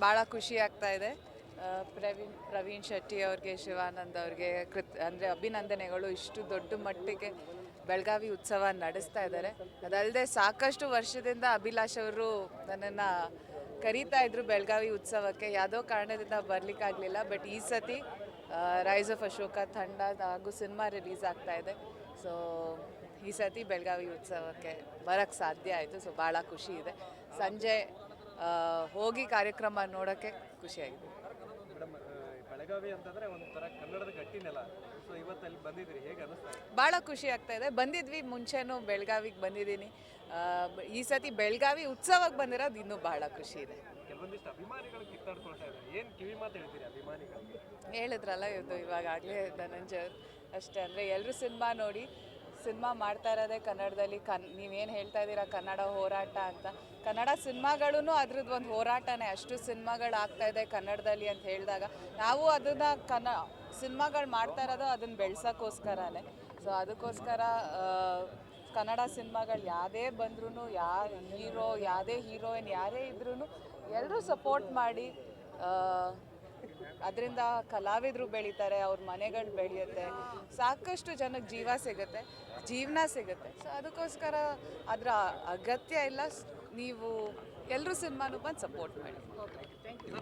ಭಾಳ ಖುಷಿ ಆಗ್ತಾ ಇದೆ. ಪ್ರವೀಣ್ ಶೆಟ್ಟಿ ಅವ್ರಿಗೆ, ಶಿವಾನಂದ್ ಅವ್ರಿಗೆ ಅಂದರೆ ಅಭಿನಂದನೆಗಳು. ಇಷ್ಟು ದೊಡ್ಡ ಮಟ್ಟಿಗೆ ಬೆಳಗಾವಿ ಉತ್ಸವ ನಡೆಸ್ತಾ ಇದ್ದಾರೆ. ಅದಲ್ಲದೆ ಸಾಕಷ್ಟು ವರ್ಷದಿಂದ ಅಭಿಲಾಷ್ ಅವರು ನನ್ನನ್ನು ಕರೀತಾ ಇದ್ರು ಬೆಳಗಾವಿ ಉತ್ಸವಕ್ಕೆ. ಯಾವುದೋ ಕಾರಣದಿಂದ ಬರಲಿಕ್ಕಾಗಲಿಲ್ಲ. ಬಟ್ ಈ ಸತಿ ರೈಸ್ ಆಫ್ ಅಶೋಕ ತಂಡ ಹಾಗೂ ಸಿನಿಮಾ ರಿಲೀಸ್ ಆಗ್ತಾ ಇದೆ. ಸೊ ಈ ಸತಿ ಬೆಳಗಾವಿ ಉತ್ಸವಕ್ಕೆ ಬರೋಕ್ಕೆ ಸಾಧ್ಯ ಆಯಿತು. ಸೊ ಭಾಳ ಖುಷಿ ಇದೆ. ಸಂಜೆ ಹೋಗಿ ಕಾರ್ಯಕ್ರಮ ನೋಡೋಕ್ಕೆ ಖುಷಿಯಾಗಿದೆ. ಮೇಡಮ್, ಬೆಳಗಾವಿ ಅಂತಂದ್ರೆ ಒಂಥರ ಕನ್ನಡದ ಗಟ್ಟಿನೆಲ್ಲ. ಸೊ ಇವತ್ತು ಅಲ್ಲಿ ಬಂದಿದ್ದೀರಿ, ಹೇಗೆ ಅನಿಸ್ತಾ ಇದೆ? ಭಾಳ ಖುಷಿ ಆಗ್ತಾ ಇದೆ. ಬಂದಿದ್ವಿ ಮುಂಚೆನೂ ಬೆಳಗಾವಿಗೆ ಬಂದಿದ್ದೀನಿ. ಈ ಸತಿ ಬೆಳಗಾವಿ ಉತ್ಸವಕ್ಕೆ ಬಂದಿರೋದು ಇನ್ನೂ ಭಾಳ ಖುಷಿ ಇದೆ. ಕೆಲವೊಂದಿಷ್ಟು ಅಭಿಮಾನಿಗಳು ಕಿತ್ತಾಡ್ಕೊಳ್ತಾ ಇದ್ದಾರೆ, ಏನು ಕಿವಿ ಮಾತು ಹೇಳ್ತೀರಿ ಅಭಿಮಾನಿಗಳು? ಹೇಳಿದ್ರಲ್ಲ ಇವಾಗಲೇ ಧನಂಜಯ್ ಅಷ್ಟೇ. ಅಂದರೆ ಎಲ್ಲರೂ ಸಿನಿಮಾ ನೋಡಿ, ಸಿನಿಮಾ ಮಾಡ್ತಾ ಇರೋದೇ ಕನ್ನಡದಲ್ಲಿ. ನೀವೇನು ಹೇಳ್ತಾ ಇದ್ದೀರಾ ಕನ್ನಡ ಹೋರಾಟ ಅಂತ, ಕನ್ನಡ ಸಿನಿಮಾಗಳೂ ಅದ್ರದ್ದು ಒಂದು ಹೋರಾಟನೇ. ಅಷ್ಟು ಸಿನಿಮಾಗಳು ಆಗ್ತಾಯಿದೆ ಕನ್ನಡದಲ್ಲಿ ಅಂತ ಹೇಳಿದಾಗ ನಾವು ಅದನ್ನು ಸಿನಿಮಾಗಳು ಮಾಡ್ತಾ ಇರೋದು ಅದನ್ನು ಬೆಳ್ಸೋಕ್ಕೋಸ್ಕರನೇ. ಸೊ ಅದಕ್ಕೋಸ್ಕರ ಕನ್ನಡ ಸಿನಿಮಾಗಳು ಯಾವುದೇ ಬಂದ್ರೂ, ಯಾವುದೇ ಹೀರೋಯಿನ್ ಯಾರೇ ಇದ್ರೂ ಎಲ್ಲರೂ ಸಪೋರ್ಟ್ ಮಾಡಿ. ಅದರಿಂದ ಕಲಾವಿದರು ಬೆಳೀತಾರೆ, ಅವ್ರ ಮನೆಗಳು ಬೆಳೆಯುತ್ತೆ, ಸಾಕಷ್ಟು ಜನಕ್ಕೆ ಜೀವನ ಸಿಗುತ್ತೆ. ಸೊ ಅದಕ್ಕೋಸ್ಕರ ಅದರ ಅಗತ್ಯ ಇಲ್ಲ. ನೀವು ಎಲ್ಲರೂ ಸಿನಿಮಾನು ಬಂದು ಸಪೋರ್ಟ್ ಮಾಡಿ. Thank you.